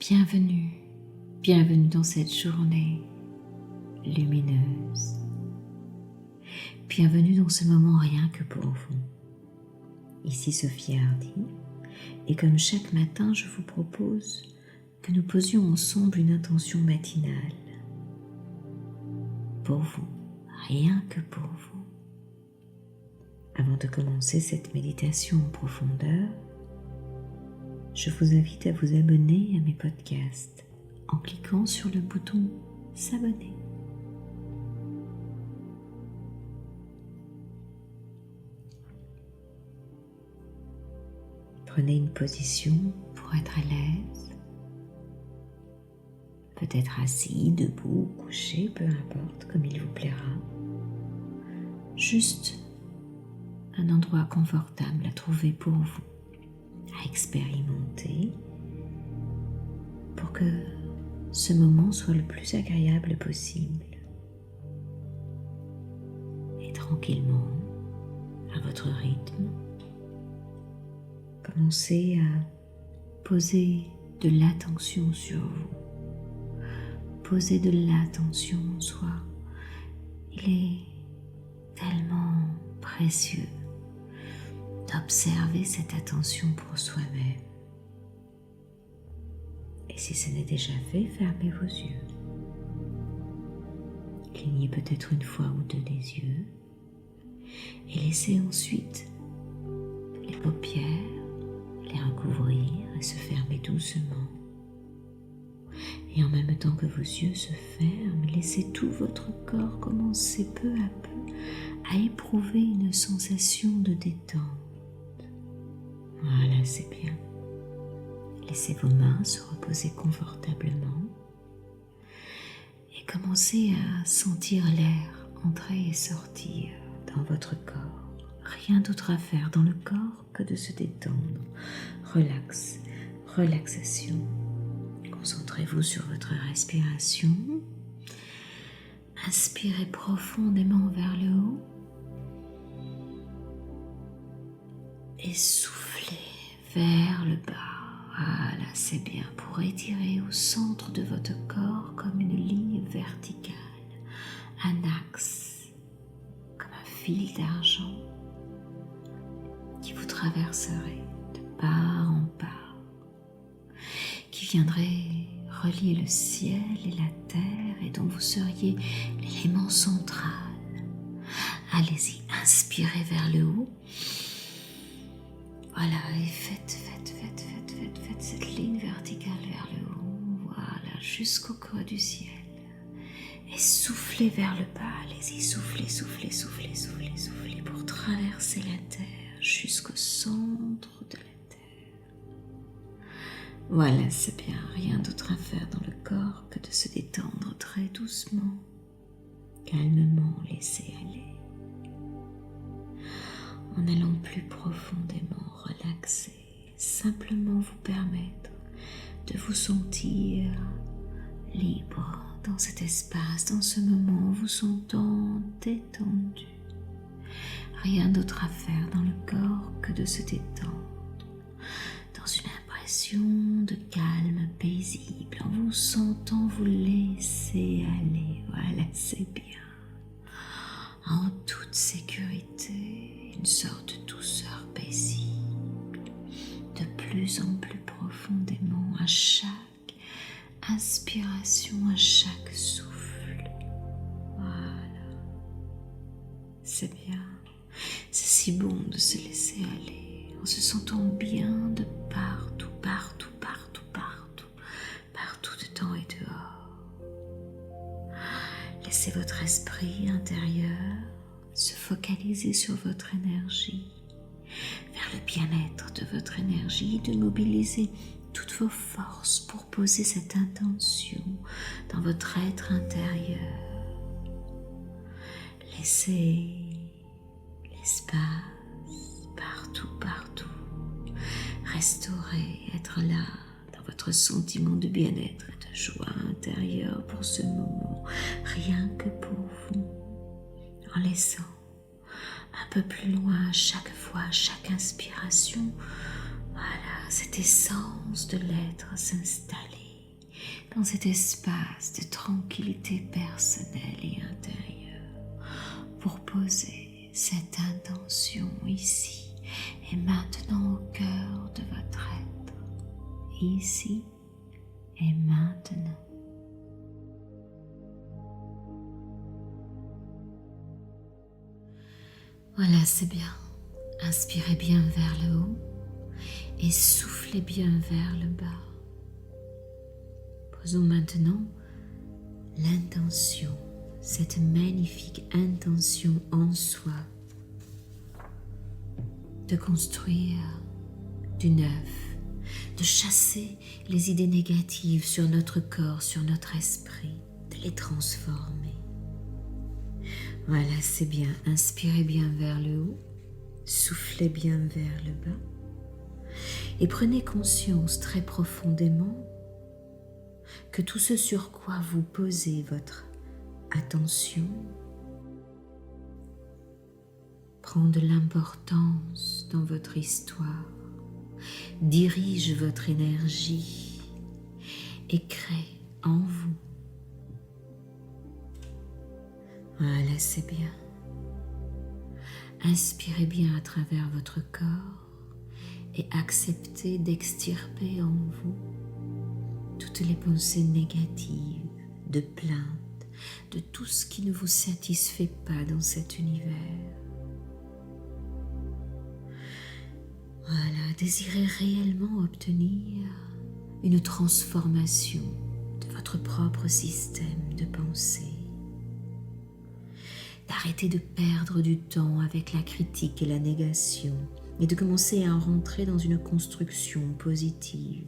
Bienvenue, bienvenue dans cette journée lumineuse. Bienvenue dans ce moment rien que pour vous. Ici Sophie Hardy, et comme chaque matin, je vous propose que nous posions ensemble une intention matinale. Pour vous, rien que pour vous. Avant de commencer cette méditation en profondeur, je vous invite à vous abonner à mes podcasts en cliquant sur le bouton « S'abonner ». Prenez une position pour être à l'aise, peut-être assis, debout, couché, peu importe, comme il vous plaira. Juste un endroit confortable à trouver pour vous, à expérimenter, pour que ce moment soit le plus agréable possible. Et tranquillement, à votre rythme, commencez à poser de l'attention sur vous. Posez de l'attention en soi. Il est tellement précieux d'observer cette attention pour soi-même. Et si ce n'est déjà fait, fermez vos yeux. Clignez peut-être une fois ou deux les yeux et laissez ensuite les paupières les recouvrir et se fermer doucement. Et en même temps que vos yeux se ferment, laissez tout votre corps commencer peu à peu à éprouver une sensation de détente. Voilà, c'est bien. Laissez vos mains se reposer confortablement et commencez à sentir l'air entrer et sortir dans votre corps. Rien d'autre à faire dans le corps que de se détendre. Relax, relaxation. Concentrez-vous sur votre respiration. Inspirez profondément vers le haut. Et soufflez vers le bas. Voilà, c'est bien, pour étirer au centre de votre corps comme une ligne verticale, un axe, comme un fil d'argent qui vous traverserait de part en part, qui viendrait relier le ciel et la terre et dont vous seriez l'élément central. Allez-y, inspirez vers le haut. Voilà, et faites cette ligne verticale vers le haut, voilà, jusqu'au creux du ciel. Et soufflez vers le bas, allez-y, soufflez pour traverser la terre jusqu'au centre de la terre. Voilà, c'est bien, rien d'autre à faire dans le corps que de se détendre très doucement, calmement, laisser aller. En allant plus profondément relaxer, simplement vous permettre de vous sentir libre dans cet espace, dans ce moment, vous sentant détendu. Rien d'autre à faire dans le corps que de se détendre, dans une impression de calme paisible, en vous sentant vous laisser aller. Voilà, c'est bien. En toute sécurité, une sorte de douceur paisible, de plus en plus profondément à chaque inspiration, à chaque souffle. Voilà, c'est bien, c'est si bon de se laisser aller, en se sentant bien de partout, dedans et dehors. Laissez votre esprit intérieur se focaliser sur votre énergie, vers le bien-être de votre énergie, de mobiliser toutes vos forces pour poser cette intention dans votre être intérieur. Laissez l'espace partout, restaurer, être là dans votre sentiment de bien-être et de joie intérieure pour ce moment, rien que pour vous. En laissant un peu plus loin à chaque fois, à chaque inspiration, voilà, cette essence de l'être s'installer dans cet espace de tranquillité personnelle et intérieure pour poser cette intention ici et maintenant au cœur de votre être, ici et maintenant. Voilà, c'est bien. Inspirez bien vers le haut et soufflez bien vers le bas. Posons maintenant l'intention, cette magnifique intention en soi de construire du neuf, de chasser les idées négatives sur notre corps, sur notre esprit, de les transformer. Voilà, c'est bien. Inspirez bien vers le haut, soufflez bien vers le bas et prenez conscience très profondément que tout ce sur quoi vous posez votre attention prend de l'importance dans votre histoire, dirige votre énergie et crée en vous. Voilà, c'est bien. Inspirez bien à travers votre corps et acceptez d'extirper en vous toutes les pensées négatives, de plainte, de tout ce qui ne vous satisfait pas dans cet univers. Voilà, désirez réellement obtenir une transformation de votre propre système de pensée. D'arrêter de perdre du temps avec la critique et la négation et de commencer à rentrer dans une construction positive,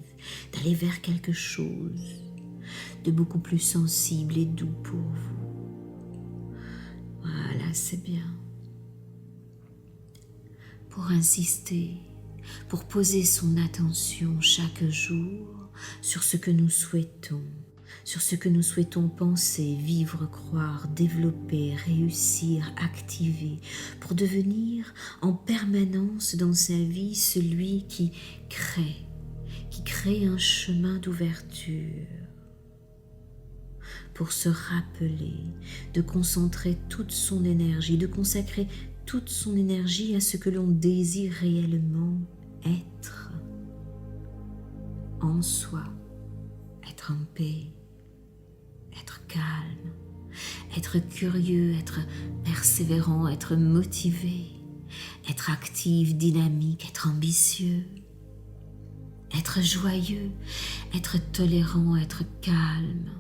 d'aller vers quelque chose de beaucoup plus sensible et doux pour vous. Voilà, c'est bien. Pour insister, pour poser son attention chaque jour sur ce que nous souhaitons, sur ce que nous souhaitons penser, vivre, croire, développer, réussir, activer, pour devenir en permanence dans sa vie celui qui crée un chemin d'ouverture, pour se rappeler de concentrer toute son énergie, de consacrer toute son énergie à ce que l'on désire réellement être en soi, être en paix, être calme, être curieux, être persévérant, être motivé, être actif, dynamique, être ambitieux, être joyeux, être tolérant, être calme,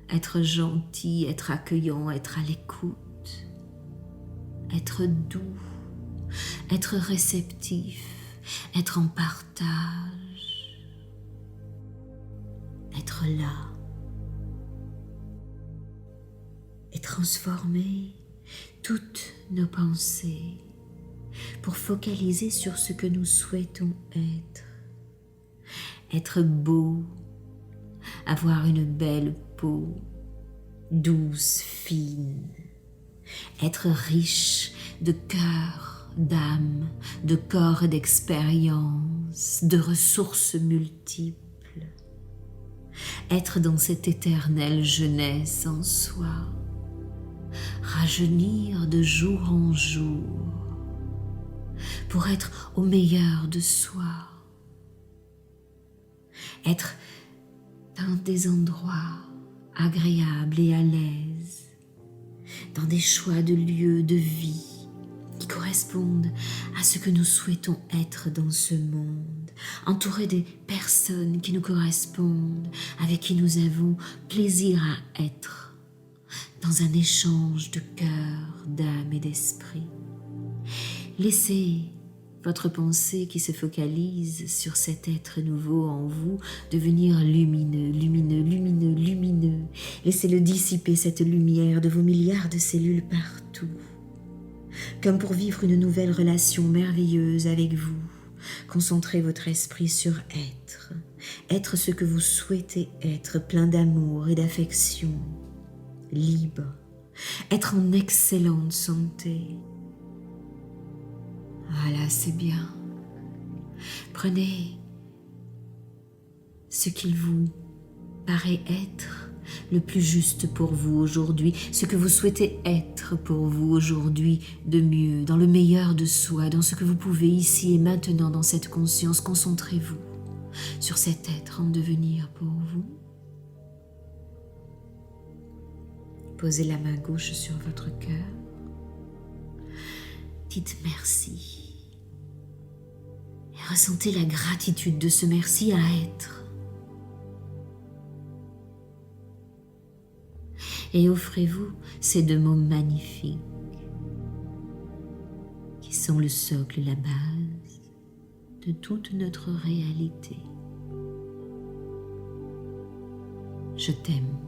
être gentil, être accueillant, être à l'écoute, être doux, être réceptif, être en partage, être là et transformer toutes nos pensées pour focaliser sur ce que nous souhaitons être. Être beau, avoir une belle peau, douce, fine, être riche de cœur, d'âme, de corps et d'expérience, de ressources multiples, être dans cette éternelle jeunesse en soi, rajeunir de jour en jour, pour être au meilleur de soi, être dans des endroits agréables et à l'aise, dans des choix de lieux de vie qui correspondent à ce que nous souhaitons être dans ce monde, entourés des personnes qui nous correspondent, avec qui nous avons plaisir à être, dans un échange de cœur, d'âme et d'esprit. Laissez votre pensée qui se focalise sur cet être nouveau en vous devenir lumineux, lumineux, lumineux, lumineux. Laissez-le dissiper cette lumière de vos milliards de cellules partout, comme pour vivre une nouvelle relation merveilleuse avec vous. Concentrez votre esprit sur être ce que vous souhaitez être, plein d'amour et d'affection, libre, être en excellente santé. Voilà, c'est bien. Prenez ce qu'il vous paraît être le plus juste pour vous aujourd'hui, ce que vous souhaitez être pour vous aujourd'hui de mieux, dans le meilleur de soi, dans ce que vous pouvez ici et maintenant dans cette conscience. Concentrez-vous sur cet être en devenir pour vous. Posez la main gauche sur votre cœur. Dites merci. Et ressentez la gratitude de ce merci à être. Et offrez-vous ces deux mots magnifiques qui sont le socle, la base de toute notre réalité. Je t'aime.